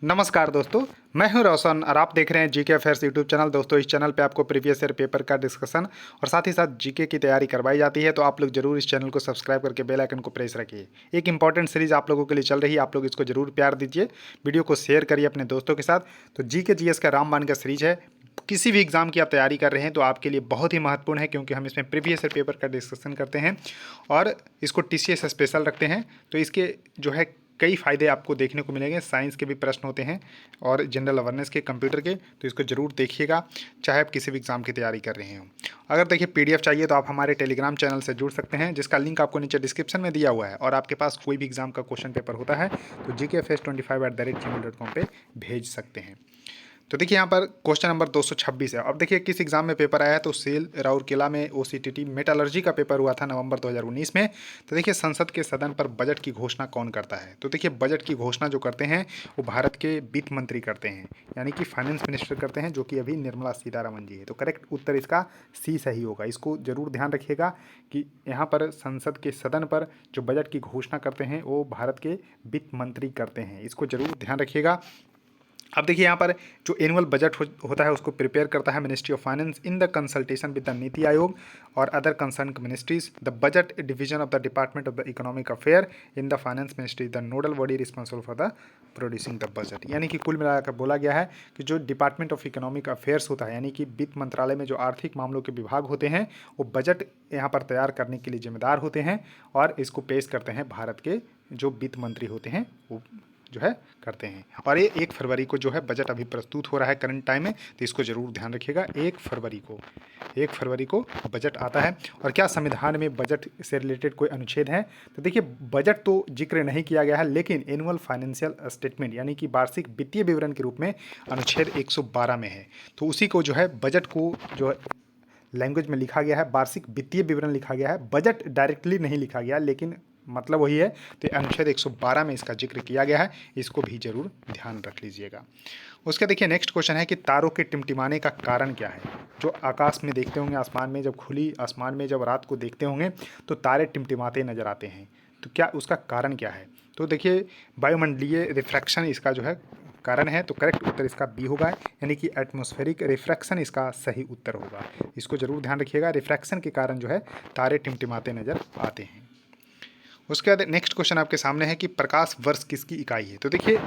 नमस्कार दोस्तों, मैं हूं रोशन और आप देख रहे हैं जीके अफेयर्स यूट्यूब चैनल। दोस्तों, इस चैनल पे आपको प्रीवियस ईयर पेपर का डिस्कशन और साथ ही साथ जीके की तैयारी करवाई जाती है। तो आप लोग जरूर इस चैनल को सब्सक्राइब करके बेल आइकन को प्रेस रखिए। एक इंपॉर्टेंट सीरीज आप लोगों के लिए चल रही है, आप लोग इसको जरूर प्यार दीजिए, वीडियो को शेयर करिए अपने दोस्तों के साथ। तो जीके जीएस का रामबाण का सीरीज है। किसी भी एग्जाम की आप तैयारी कर रहे हैं तो आपके लिए बहुत ही महत्वपूर्ण है, क्योंकि हम इसमें प्रीवियस ईयर पेपर का डिस्कशन करते हैं और इसको टीसीएस स्पेशल रखते हैं। तो इसके जो है कई फ़ायदे आपको देखने को मिलेंगे। साइंस के भी प्रश्न होते हैं और जनरल अवेयरनेस के, कंप्यूटर के, तो इसको ज़रूर देखिएगा, चाहे आप किसी भी एग्ज़ाम की तैयारी कर रहे हो। अगर देखिए पीडीएफ चाहिए तो आप हमारे टेलीग्राम चैनल से जुड़ सकते हैं, जिसका लिंक आपको नीचे डिस्क्रिप्शन में दिया हुआ है। और आपके पास कोई भी एग्ज़ाम का क्वेश्चन पेपर होता है तो gkfs25@gmail.com पे भेज सकते हैं। तो देखिए यहाँ पर क्वेश्चन नंबर 226 है। अब देखिए किस एग्जाम में पेपर आया है, तो सेल राउरकेला में ओसीटीटी मेटालर्जी का पेपर हुआ था नवंबर 2019 में। तो देखिए संसद के सदन पर बजट की घोषणा कौन करता है, तो देखिए बजट की घोषणा जो करते हैं वो भारत के वित्त मंत्री करते हैं, यानी कि फाइनेंस मिनिस्टर करते हैं, जो कि अभी निर्मला सीतारमन जी है। तो करेक्ट उत्तर इसका सी सही होगा। इसको जरूर ध्यान रखिएगा कि यहाँ पर संसद के सदन पर जो बजट की घोषणा करते हैं वो भारत के वित्त मंत्री करते हैं। इसको जरूर ध्यान रखिएगा। अब देखिए यहाँ पर जो एनुअल बजट होता है उसको प्रिपेयर करता है ministry of finance in the consultation with the NITI Aayog और other concern ministries. The budget division of the department of the economic affair in the finance ministry the nodal body responsible for the producing the budget. यानी कि कुल मिलाकर बोला गया है कि जो डिपार्टमेंट ऑफ इकोनॉमिक अफेयर्स होता है, यानी कि वित्त मंत्रालय में जो आर्थिक मामलों के विभाग होते हैं, वो बजट यहाँ पर तैयार करने के लिए जिम्मेदार होते हैं और इसको पेश करते हैं भारत के जो वित्त मंत्री होते हैं वो जो है करते हैं। और ये 1 फरवरी को जो है बजट अभी प्रस्तुत हो रहा है करंट टाइम में, तो इसको जरूर ध्यान रखिएगा। 1 फरवरी को बजट आता है। और क्या संविधान में बजट से रिलेटेड कोई अनुच्छेद है, तो देखिए बजट तो जिक्र नहीं किया गया है, लेकिन एनुअल फाइनेंशियल स्टेटमेंट यानी कि वार्षिक वित्तीय विवरण के रूप में अनुच्छेद 112 में है। तो उसी को जो है बजट को जो है लैंग्वेज में लिखा गया है, वार्षिक वित्तीय विवरण लिखा गया है, बजट डायरेक्टली नहीं लिखा गया, लेकिन मतलब वही है। तो अनुच्छेद 112 में इसका जिक्र किया गया है, इसको भी जरूर ध्यान रख लीजिएगा। उसके देखिए नेक्स्ट क्वेश्चन है कि तारों के टिमटिमाने का कारण क्या है। जो आकाश में देखते होंगे, आसमान में जब खुली आसमान में जब रात को देखते होंगे तो तारे टिमटिमाते नजर आते हैं, तो क्या उसका कारण क्या है, तो देखिए वायुमंडलीय रिफ्रैक्शन इसका जो है कारण है। तो करेक्ट उत्तर इसका बी होगा, यानी कि एटमॉस्फेरिक रिफ्रैक्शन इसका सही उत्तर होगा। इसको जरूर ध्यान रखिएगा, रिफ्रैक्शन के कारण जो है तारे टिमटिमाते नजर आते हैं। उसके बाद नेक्स्ट क्वेश्चन आपके सामने है कि प्रकाश वर्ष किसकी इकाई है। तो देखिए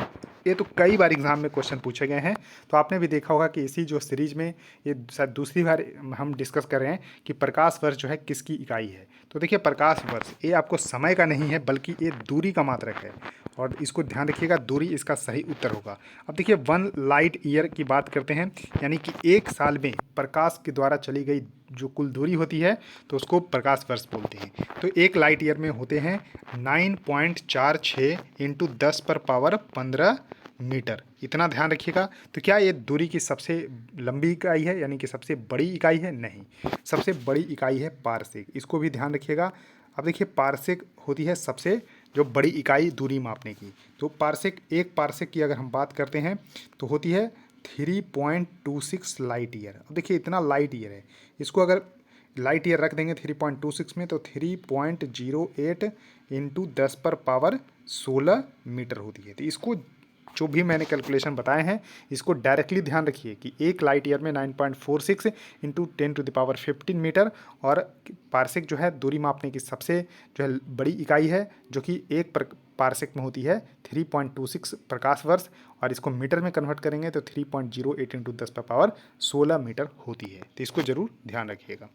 ये तो कई बार एग्जाम में क्वेश्चन पूछे गए हैं, तो आपने भी देखा होगा कि इसी जो सीरीज में ये शायद दूसरी बार हम डिस्कस कर रहे हैं कि प्रकाश वर्ष जो है किसकी इकाई है। तो देखिए प्रकाश वर्ष ये आपको समय का नहीं है, बल्कि ये दूरी का मात्रक है, और इसको ध्यान रखिएगा, दूरी इसका सही उत्तर होगा। अब देखिए 1 लाइट ईयर की बात करते हैं, यानी कि 1 साल में प्रकाश के द्वारा चली गई जो कुल दूरी होती है तो उसको प्रकाश वर्ष बोलते हैं। तो 1 लाइट ईयर में होते हैं 9.46 इंटू 10⁻15 मीटर, इतना ध्यान रखिएगा। तो क्या ये दूरी की सबसे लंबी इकाई है, यानी कि सबसे बड़ी इकाई है? नहीं, सबसे बड़ी इकाई है पारसेक, इसको भी ध्यान रखिएगा। अब देखिए पारसेक होती है सबसे जो बड़ी इकाई दूरी मापने की। तो पारसेक, एक पारसेक की अगर हम बात करते हैं तो होती है 3.26 लाइट ईयर। अब देखिए इतना लाइट ईयर है, इसको अगर लाइट ईयर रख देंगे 3.26 में तो 3.08 इंटू 10⁻16 मीटर होती है। तो इसको जो भी मैंने कैलकुलेशन बताए हैं इसको डायरेक्टली ध्यान रखिए कि 1 लाइट ईयर में 9.46 इंटू 10⁻15 मीटर, और पारसेक जो है दूरी मापने की सबसे जो है बड़ी इकाई है, जो कि एक पारसेक में होती है 3.26 प्रकाश वर्ष, और इसको मीटर में कन्वर्ट करेंगे तो 3.08 इंटू 10⁻16 मीटर होती है। तो इसको जरूर ध्यान रखिएगा।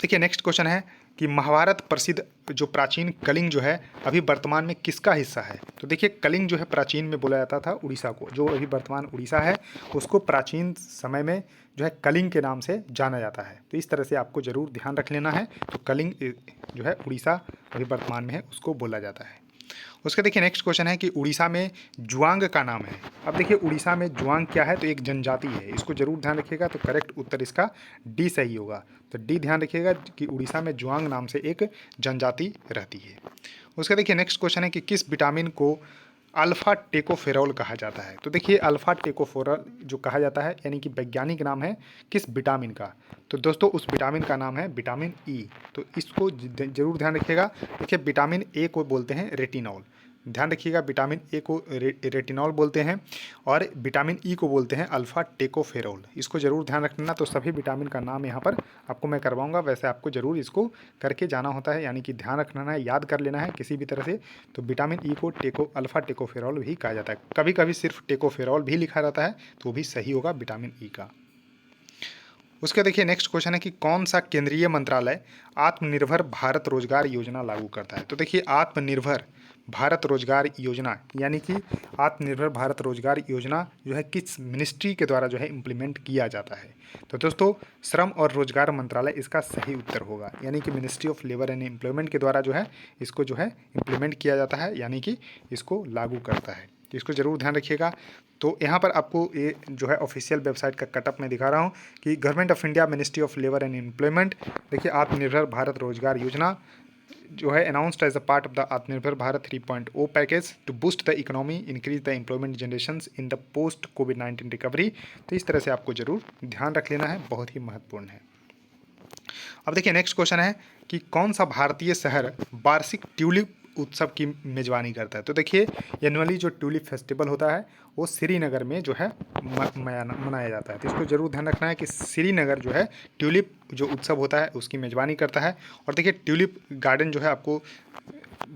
देखिए नेक्स्ट क्वेश्चन है कि महाभारत प्रसिद्ध जो प्राचीन कलिंग जो है अभी वर्तमान में किसका हिस्सा है। तो देखिए कलिंग जो है प्राचीन में बोला जाता था उड़ीसा को, जो अभी वर्तमान उड़ीसा है उसको प्राचीन समय में जो है कलिंग के नाम से जाना जाता है। तो इस तरह से आपको जरूर ध्यान रख लेना है। तो कलिंग जो है उड़ीसा अभी वर्तमान में है उसको बोला जाता है। उसके देखिए नेक्स्ट क्वेश्चन है कि उड़ीसा में जुआंग का नाम है। अब देखिए उड़ीसा में जुआंग क्या है, तो एक जनजाति है, इसको जरूर ध्यान रखिएगा। तो करेक्ट उत्तर इसका डी सही होगा। तो डी ध्यान रखिएगा कि उड़ीसा में जुआंग नाम से एक जनजाति रहती है। उसका देखिए नेक्स्ट क्वेश्चन है कि किस विटामिन को अल्फा टेकोफेरॉल कहा जाता है। तो देखिए अल्फा टेकोफेरॉल जो कहा जाता है, यानी कि वैज्ञानिक नाम है किस विटामिन का, तो दोस्तों उस विटामिन का नाम है विटामिन ई। तो इसको जरूर ध्यान रखिएगा। देखिए विटामिन ए को बोलते हैं रेटिनॉल, ध्यान रखिएगा, विटामिन ए को रेटिनॉल बोलते हैं और विटामिन ई को बोलते हैं अल्फा टेकोफेरोल। इसको जरूर ध्यान रखना। तो सभी विटामिन का नाम यहाँ पर आपको मैं करवाऊंगा, वैसे आपको जरूर इसको करके जाना होता है, यानी कि ध्यान रखना है, याद कर लेना है किसी भी तरह से। तो विटामिन ई को अल्फा टेकोफेरोल भी कहा जाता है। कभी कभी सिर्फ टेकोफेरोल भी लिखा रहता है, तो वो भी सही होगा विटामिन ई का। उसके देखिए नेक्स्ट क्वेश्चन है कि कौन सा केंद्रीय मंत्रालय आत्मनिर्भर भारत रोजगार योजना लागू करता है। तो देखिए आत्मनिर्भर भारत रोजगार योजना यानी कि आत्मनिर्भर भारत रोजगार योजना जो है किस मिनिस्ट्री के द्वारा जो है इम्प्लीमेंट किया जाता है। तो दोस्तों श्रम और रोजगार मंत्रालय इसका सही उत्तर होगा, यानी कि ministry of labour and employment के द्वारा जो है इसको जो है इम्प्लीमेंट किया जाता है, यानी कि इसको लागू करता है। तो इसको जरूर ध्यान रखिएगा। तो यहाँ पर आपको ये जो है ऑफिशियल वेबसाइट का कटअप मैं दिखा रहा हूँ कि government of India ministry of labour and employment, देखिए आत्मनिर्भर भारत रोजगार योजना जो है announced as a part of the Atmanirbhar Bharat 3.0 package to boost the economy, increase the employment generation in the post कोविड-19 रिकवरी। तो इस तरह से आपको जरूर ध्यान रख लेना है, बहुत ही महत्वपूर्ण है। अब देखिए नेक्स्ट क्वेश्चन है कि कौन सा भारतीय शहर वार्षिक ट्यूलिप उत्सव की मेजबानी करता है। तो देखिए एनुअली जो ट्यूलिप फेस्टिवल होता है वो श्रीनगर में जो है मनाया जाता है। तो इसको जरूर ध्यान रखना है कि श्रीनगर जो है ट्यूलिप जो उत्सव होता है उसकी मेजबानी करता है। और देखिए ट्यूलिप गार्डन जो है आपको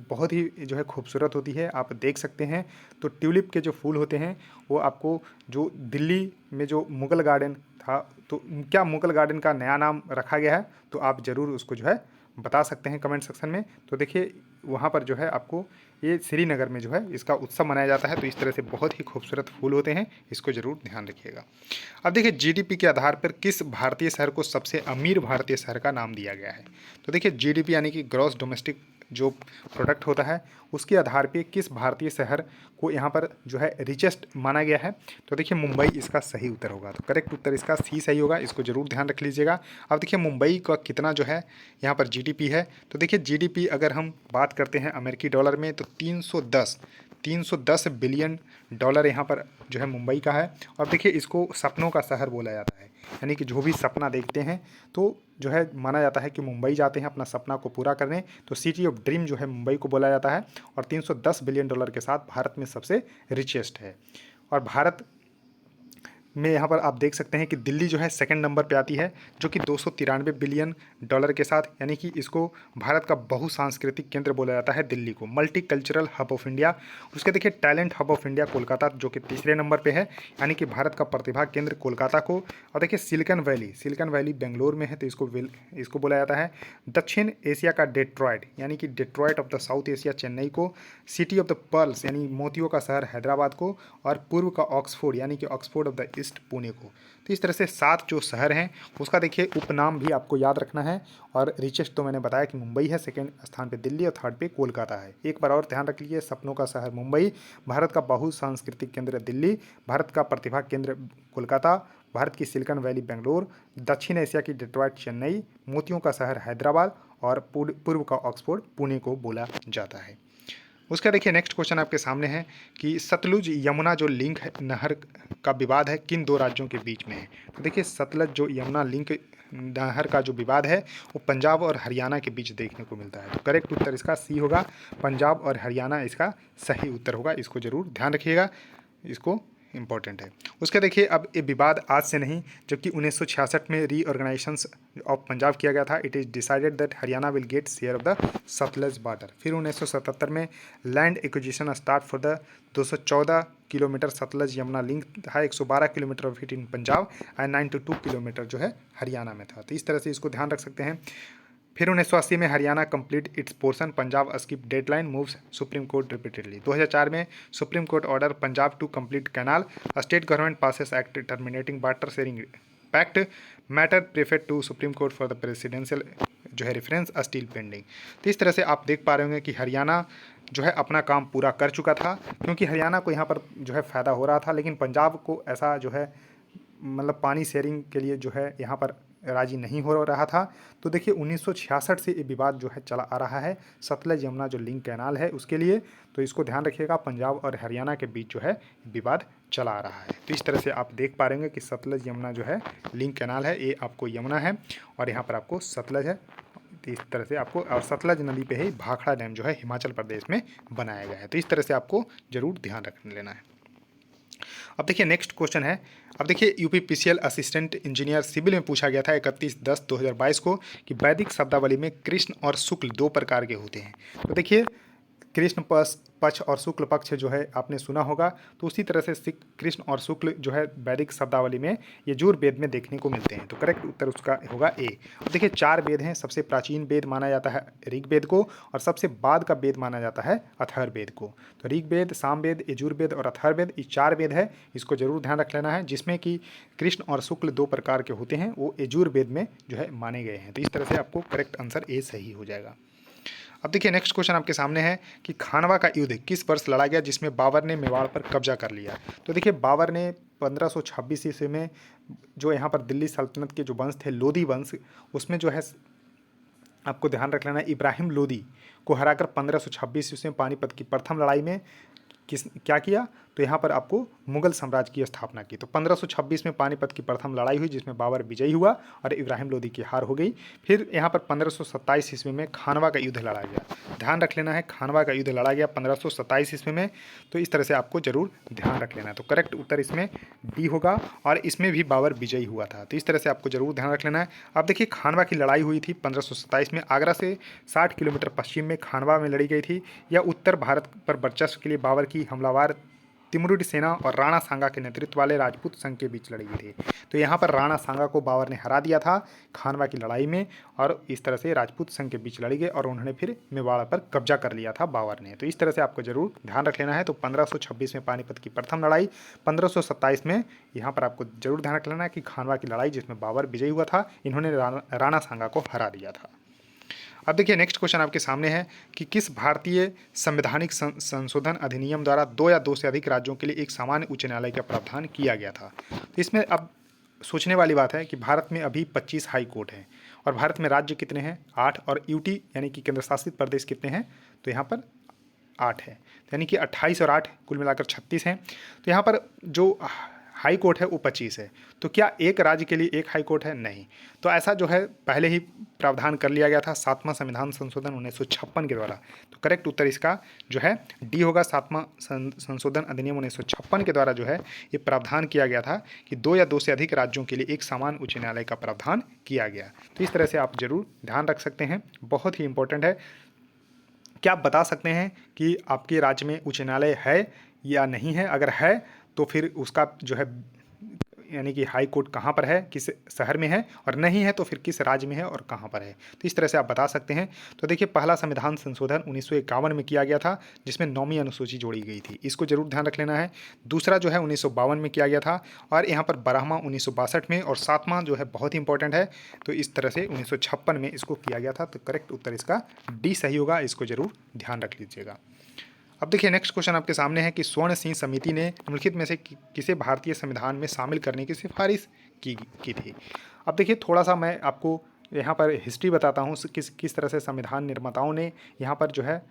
बहुत ही जो है खूबसूरत होती है, आप देख सकते हैं। तो ट्यूलिप के जो फूल होते हैं वो आपको जो दिल्ली में जो मुगल गार्डन था, तो क्या मुगल गार्डन का नया नाम रखा गया है, तो आप ज़रूर उसको जो है बता सकते हैं कमेंट सेक्शन में। तो देखिए वहाँ पर जो है आपको ये श्रीनगर में जो है इसका उत्सव मनाया जाता है। तो इस तरह से बहुत ही खूबसूरत फूल होते हैं, इसको ज़रूर ध्यान रखिएगा। अब देखिए जीडीपी के आधार पर किस भारतीय शहर को सबसे अमीर भारतीय शहर का नाम दिया गया है। तो देखिए जीडीपी यानी कि ग्रॉस डोमेस्टिक जो प्रोडक्ट होता है उसके आधार पे किस भारतीय शहर को यहाँ पर जो है रिचेस्ट माना गया है। तो देखिए मुंबई इसका सही उत्तर होगा। तो करेक्ट उत्तर इसका सी सही होगा, इसको जरूर ध्यान रख लीजिएगा। अब देखिए मुंबई का कितना जो है यहाँ पर जीडीपी है। तो देखिए जीडीपी अगर हम बात करते हैं अमेरिकी डॉलर में तो 310 बिलियन डॉलर यहाँ पर जो है मुंबई का है। और देखिए इसको सपनों का शहर बोला जाता है, यानी कि जो भी सपना देखते हैं तो जो है माना जाता है कि मुंबई जाते हैं अपना सपना को पूरा करने। तो सिटी ऑफ ड्रीम जो है मुंबई को बोला जाता है और 310 बिलियन डॉलर के साथ भारत में सबसे रिचेस्ट है। और भारत में यहाँ पर आप देख सकते हैं कि दिल्ली जो है सेकंड नंबर पे आती है जो कि 293 बिलियन डॉलर के साथ, यानी कि इसको भारत का बहुसांस्कृतिक केंद्र बोला जाता है दिल्ली को, multi cultural hub of India. उसके देखिए talent hub of India Kolkata जो कि तीसरे नंबर पे है, यानी कि भारत का प्रतिभा केंद्र कोलकाता को। और देखिए सिलिकन वैली बेंगलोर में है, तो इसको बोला जाता है दक्षिण एशिया का डेट्रॉयट, यानी कि Detroit of the south Asia Chennai को, सिटी ऑफ द पर्ल्स यानी मोतियों का शहर हैदराबाद को, और पूर्व का ऑक्सफोर्ड यानी कि Oxford of the east Pune को। तो इस तरह से 7 जो शहर हैं उसका देखिए उपनाम भी आपको याद रखना है। और रिचेस्ट तो मैंने बताया कि मुंबई है, सेकंड स्थान पे दिल्ली और थर्ड पे कोलकाता है। एक बार और ध्यान रख लीजिए, सपनों का शहर मुंबई, भारत का बहुसांस्कृतिक केंद्र दिल्ली, भारत का प्रतिभा केंद्र कोलकाता, भारत की सिलिकन वैली बेंगलोर, दक्षिण एशिया की डेट्रॉयट चेन्नई, मोतियों का शहर हैदराबाद और पूर्व का ऑक्सफोर्ड पुणे को बोला जाता है। उसका देखिए नेक्स्ट क्वेश्चन आपके सामने है कि सतलुज यमुना जो लिंक है नहर का विवाद है किन दो राज्यों के बीच में है। तो देखिए सतलज जो यमुना लिंक नहर का जो विवाद है वो पंजाब और हरियाणा के बीच देखने को मिलता है। तो करेक्ट उत्तर इसका सी होगा, पंजाब और हरियाणा इसका सही उत्तर होगा, इसको जरूर ध्यान रखिएगा, इसको इम्पॉर्टेंट है। उसके देखिए अब ये विवाद आज से नहीं जबकि 1966 में रीऑर्गेनाइजेशन ऑफ पंजाब किया गया था। It is decided that Haryana will get share of the Sutlej border. फिर 1977 में land acquisition start for the 214 kilometre Sutlej Yamuna link था, 112 kilometre of it in Punjab and 92 kilometre जो है हरियाणा में था। तो इस तरह से इसको ध्यान रख सकते हैं। फिर 1980 में Haryana complete its portion, Punjab skip deadline moves Supreme Court repeatedly. 2004 में Supreme Court order Punjab to complete canal, state government passes act terminating water sharing pact, matter preferred to Supreme Court for the presidential जो है reference still pending. तो इस तरह से आप देख पा रहे होंगे कि हरियाणा जो है अपना काम पूरा कर चुका था, क्योंकि हरियाणा को यहाँ पर जो है फ़ायदा हो रहा था, लेकिन पंजाब को ऐसा जो है मतलब पानी शेयरिंग के लिए जो है यहाँ पर राजी नहीं हो रहा था। तो देखिए 1966 से ये विवाद जो है चला आ रहा है सतलज यमुना जो लिंक कैनाल है उसके लिए। तो इसको ध्यान रखिएगा, पंजाब और हरियाणा के बीच जो है विवाद चला आ रहा है। तो इस तरह से आप देख पा रहे होंगे कि सतलज यमुना जो है लिंक कैनाल है, ये आपको यमुना है और यहाँ पर आपको सतलज है। तो इस तरह से आपको, और सतलज नदी पे ही भाखड़ा डैम जो है हिमाचल प्रदेश में बनाया गया है। तो इस तरह से आपको जरूर ध्यान रख लेना है। अब देखिए नेक्स्ट क्वेश्चन है। अब देखिए यूपीपीसीएल असिस्टेंट इंजीनियर सिविल में पूछा गया था 31/10/2022 को कि वैदिक शब्दावली में कृष्ण और शुक्ल दो प्रकार के होते हैं। तो देखिए कृष्ण पक्ष और शुक्ल पक्ष जो है आपने सुना होगा, तो उसी तरह से कृष्ण और शुक्ल जो है वैदिक शब्दावली में यजुर्वेद में देखने को मिलते हैं। तो करेक्ट उत्तर उसका होगा ए। अब देखिए 4 वेद हैं। सबसे प्राचीन वेद माना जाता है ऋग्वेद को, और सबसे बाद का वेद माना जाता है अथर्ववेद को। तो ऋग्वेद, सामवेद, यजुर्वेद और अथर्ववेद, ये 4 वेद है। इसको जरूर ध्यान रख लेना है, जिसमें कि कृष्ण और शुक्ल 2 प्रकार के होते हैं, वो यजुर्वेद में जो है माने गए हैं। तो इस तरह से आपको करेक्ट आंसर ए सही हो जाएगा। अब देखिए नेक्स्ट क्वेश्चन आपके सामने है कि खानवा का युद्ध किस वर्ष लड़ा गया जिसमें बाबर ने मेवाड़ पर कब्जा कर लिया। तो देखिए बाबर ने 1526 ईस्वी में जो यहाँ पर दिल्ली सल्तनत के जो वंश थे, लोदी वंश, उसमें जो है आपको ध्यान रख लेना है, इब्राहिम लोदी को हराकर 1526 ईस्वी में पानीपत की प्रथम लड़ाई में क्या किया, तो यहाँ पर आपको मुगल साम्राज्य की स्थापना की। तो 1526 में पानीपत की प्रथम लड़ाई हुई जिसमें बाबर विजयी हुआ और इब्राहिम लोदी की हार हो गई। फिर यहाँ पर 1527 ईस्वी में खानवा का युद्ध लड़ा गया। ध्यान रख लेना है, खानवा का युद्ध लड़ा गया 1527 ईस्वी में। तो इस तरह से आपको जरूर ध्यान रख लेना है। तो करेक्ट उत्तर इसमें डी होगा, और इसमें भी बाबर विजयी हुआ था। तो इस तरह से आपको जरूर ध्यान रख लेना है। अब देखिए खानवा की लड़ाई हुई थी 1527 में। आगरा से 60 किलोमीटर पश्चिम में खानवा में लड़ी गई थी। यह उत्तर भारत पर वर्चस्व के लिए बाबर की हमलावर तिमुरिड सेना और राणा सांगा के नेतृत्व वाले राजपूत संघ के बीच लड़ी गई थी। तो यहाँ पर राणा सांगा को बाबर ने हरा दिया था खानवा की लड़ाई में, और इस तरह से राजपूत संघ के बीच लड़ी गई और उन्होंने फिर मेवाड़ पर कब्जा कर लिया था बाबर ने। तो इस तरह से आपको जरूर ध्यान रख लेना है। तो 1526 में पानीपत की प्रथम लड़ाई, 1527 में यहाँ पर आपको जरूर ध्यान रख लेना है कि खानवा की लड़ाई जिसमें बाबर विजयी हुआ था, इन्होंने राणा सांगा को हरा दिया था। अब देखिए नेक्स्ट क्वेश्चन आपके सामने है कि किस भारतीय संवैधानिक संशोधन अधिनियम द्वारा 2 या 2 से अधिक राज्यों के लिए एक सामान्य उच्च न्यायालय का प्रावधान किया गया था। तो इसमें अब सोचने वाली बात है कि भारत में अभी 25 हाई कोर्ट हैं, और भारत में राज्य कितने हैं, 8, और यूटी यानी कि केंद्र शासित प्रदेश कितने हैं, तो यहाँ पर 8 है। यानी कि 28 और 8 कुल मिलाकर 36 हैं। तो यहाँ पर जो हाई कोर्ट है वो 25 है। तो क्या एक राज्य के लिए एक हाई कोर्ट है? नहीं। तो ऐसा जो है पहले ही प्रावधान कर लिया गया था 7वां संविधान संशोधन 1956 के द्वारा। तो करेक्ट उत्तर इसका जो है डी होगा। 7वां संशोधन अधिनियम 1956 के द्वारा जो है ये प्रावधान किया गया था कि 2 या 2 से अधिक राज्यों के लिए एक समान उच्च न्यायालय का प्रावधान किया गया। तो इस तरह से आप जरूर ध्यान रख सकते हैं, बहुत ही इंपॉर्टेंट है। क्या आप बता सकते हैं कि आपके राज्य में उच्च न्यायालय है या नहीं है? अगर है तो फिर उसका जो है यानी कि हाई कोर्ट कहाँ पर है, किस शहर में है, और नहीं है तो फिर किस राज्य में है और कहाँ पर है। तो इस तरह से आप बता सकते हैं। तो देखिए पहला संविधान संशोधन 1951 में किया गया था जिसमें 9वीं अनुसूची जोड़ी गई थी, इसको जरूर ध्यान रख लेना है। दूसरा जो है 1952 में किया गया था, और यहाँ पर 12वां 1962 में, और 7वां जो है बहुत ही इंपॉर्टेंट है, तो इस तरह से 1956 में इसको किया गया था। तो करेक्ट उत्तर इसका डी सही होगा, इसको जरूर ध्यान रख लीजिएगा। अब देखिए नेक्स्ट क्वेश्चन आपके सामने है कि स्वर्ण सिंह समिति ने निम्नलिखित में से किसे भारतीय संविधान में शामिल करने की सिफारिश की थी। अब देखिए थोड़ा सा मैं आपको यहाँ पर हिस्ट्री बताता हूँ किस तरह से संविधान निर्माताओं ने यहाँ पर जो है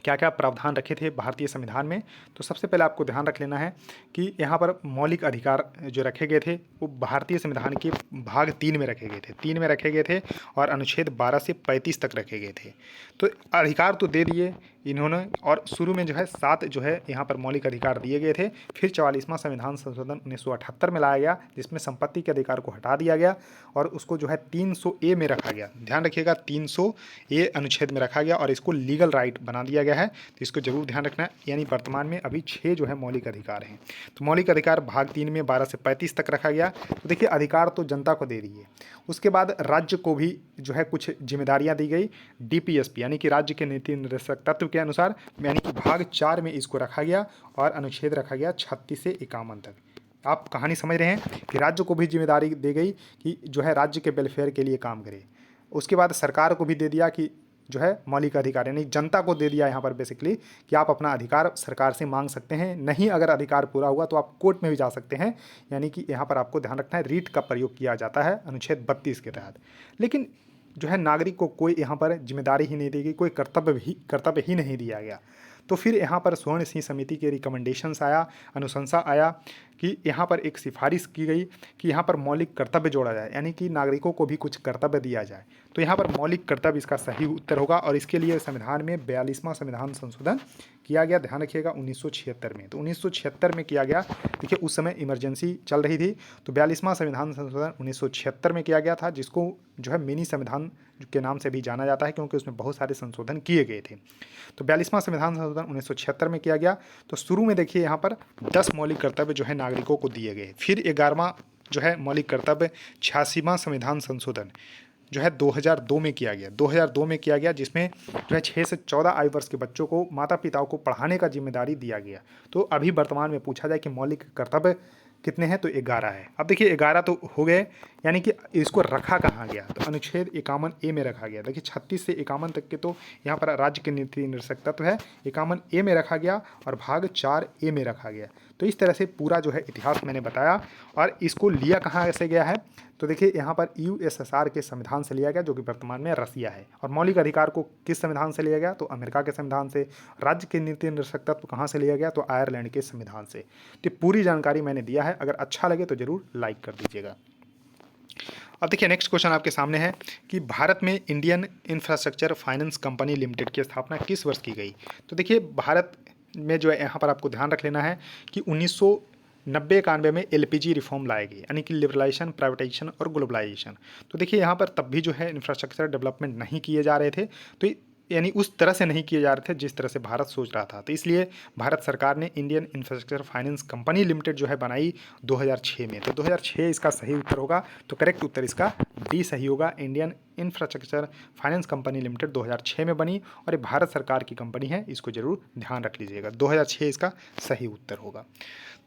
क्या क्या प्रावधान रखे थे भारतीय संविधान में। तो सबसे पहले आपको ध्यान रख लेना है कि यहाँ पर मौलिक अधिकार जो रखे गए थे वो भारतीय संविधान के भाग 3 में रखे गए थे, 3 में रखे गए थे, और अनुच्छेद 12 से 35 तक रखे गए थे। तो अधिकार तो दे दिए इन्होंने, और शुरू में जो है 7 जो है यहाँ पर मौलिक अधिकार दिए गए थे। फिर 44वां संविधान संशोधन 1978 में लाया गया जिसमें संपत्ति के अधिकार को हटा दिया गया और उसको जो है 300A में रखा गया। ध्यान रखिएगा 300A अनुच्छेद में रखा गया और इसको लीगल राइट बना दिया गया है। तो इसको जरूर ध्यान रखना है। यानी वर्तमान में अभी 6 जो है मौलिक अधिकार हैं। तो मौलिक अधिकार भाग 3 में 12 से 35 तक रखा गया। तो देखिए अधिकार तो जनता को दे दिए, उसके बाद राज्य को भी जो है कुछ जिम्मेदारियां दी गई DPSP यानी कि राज्य के नीति निर्देशक तत्व के अनुसार, यानी कि भाग 4 में इसको रखा गया और अनुच्छेद रखा गया 36 से 51 तक। आप कहानी समझ रहे हैं कि राज्य को भी जिम्मेदारी दी गई कि जो है राज्य के वेलफेयर के लिए काम करे। उसके बाद सरकार को भी दे दिया कि जो है मौलिक अधिकार, यानी जनता को दे दिया यहाँ पर बेसिकली कि आप अपना अधिकार सरकार से मांग सकते हैं। नहीं अगर अधिकार पूरा हुआ तो आप कोर्ट में भी जा सकते हैं। यानी कि यहाँ पर आपको ध्यान रखना है रीट का प्रयोग किया जाता है अनुच्छेद 32 के तहत। लेकिन जो है नागरिक को कोई यहाँ पर जिम्मेदारी ही नहीं दी गई, कोई कर्तव्य ही नहीं दिया गया। तो फिर यहाँ पर स्वर्ण सिंह समिति के रिकमेंडेशंस आया, अनुशंसा आया कि यहाँ पर एक सिफारिश की गई कि यहाँ पर मौलिक कर्तव्य जोड़ा जाए, यानी कि नागरिकों को भी कुछ कर्तव्य दिया जाए। तो यहाँ पर मौलिक कर्तव्य इसका सही उत्तर होगा और इसके लिए संविधान में 42वां संविधान संशोधन किया गया। ध्यान रखिएगा 1976 में। तो 1976 में किया गया। देखिए उस समय इमरजेंसी चल रही थी, तो 42वां संविधान संशोधन 1976 में किया गया था, जिसको जो है मिनी संविधान के नाम से भी जाना जाता है, क्योंकि उसमें बहुत सारे संशोधन किए गए थे। तो 42वां संविधान संशोधन 1976 में किया गया। तो शुरू में देखिए यहाँ पर 10 मौलिक कर्तव्य जो है नागरिकों को दिए गए। फिर 11वां जो है मौलिक कर्तव्य 86वां संविधान संशोधन जो है 2002 में किया गया। 2002 में किया गया, जिसमें जो है 6 से 14 आयु वर्ष के बच्चों को माता पिताओं को पढ़ाने का जिम्मेदारी दिया गया। तो अभी वर्तमान में पूछा जाए कि मौलिक कर्तव्य कितने हैं, तो 11 है। अब देखिए 11 तो हो गए, यानी कि इसको रखा कहाँ गया, तो अनुच्छेद 51A में रखा गया। देखिए 36 से 51 तक के तो यहाँ पर राज्य के नीति निर्देशक तत्व है, 51A में रखा गया और भाग 4A में रखा गया। तो इस तरह से पूरा जो है इतिहास मैंने बताया। और इसको लिया कहाँ से गया है, तो देखिए यहाँ पर USSR के संविधान से लिया गया, जो कि वर्तमान में रसिया है। और मौलिक अधिकार को किस संविधान से लिया गया, तो अमेरिका के संविधान से। राज्य के नीति निर्देशक तत्व कहाँ से लिया गया, तो आयरलैंड के संविधान से। तो पूरी जानकारी मैंने दिया है, अगर अच्छा लगे तो ज़रूर लाइक कर दीजिएगा। अब देखिए नेक्स्ट क्वेश्चन आपके सामने है कि भारत में Indian infrastructure finance company limited की स्थापना किस वर्ष की गई। तो देखिए भारत में जो है यहाँ पर आपको ध्यान रख लेना है कि 1990-91 में LPG रिफॉर्म लाए गए, यानी कि लिबरलाइजेशन, प्राइवेटाइजेशन और ग्लोबलाइजेशन। तो देखिए यहाँ पर तब भी जो है इंफ्रास्ट्रक्चर डेवलपमेंट नहीं किए जा रहे थे, तो यानी उस तरह से नहीं किए जा रहे थे जिस तरह से भारत सोच रहा था। तो इसलिए भारत सरकार ने Indian infrastructure finance company limited जो है बनाई 2006 में। तो 2006 इसका सही उत्तर होगा। तो करेक्ट उत्तर इसका डी सही होगा। Indian infrastructure finance company limited 2006 में बनी और ये भारत सरकार की कंपनी है, इसको जरूर ध्यान रख लीजिएगा। 2006 इसका सही उत्तर होगा।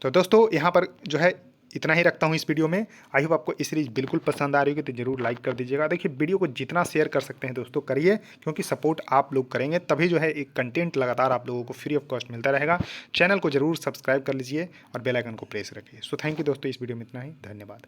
तो दोस्तों यहाँ पर जो है इतना ही रखता हूँ इस वीडियो में। आई होप आपको इस सीरीज बिल्कुल पसंद आ रही होगी, तो जरूर लाइक कर दीजिएगा। देखिए वीडियो को जितना शेयर कर सकते हैं दोस्तों करिए, क्योंकि सपोर्ट आप लोग करेंगे तभी जो है एक कंटेंट लगातार आप लोगों को फ्री ऑफ कॉस्ट मिलता रहेगा। चैनल को जरूर सब्सक्राइब कर लीजिए और बेल आइकन को प्रेस रखिए। सो थैंक यू दोस्तों, इस वीडियो में इतना ही। धन्यवाद।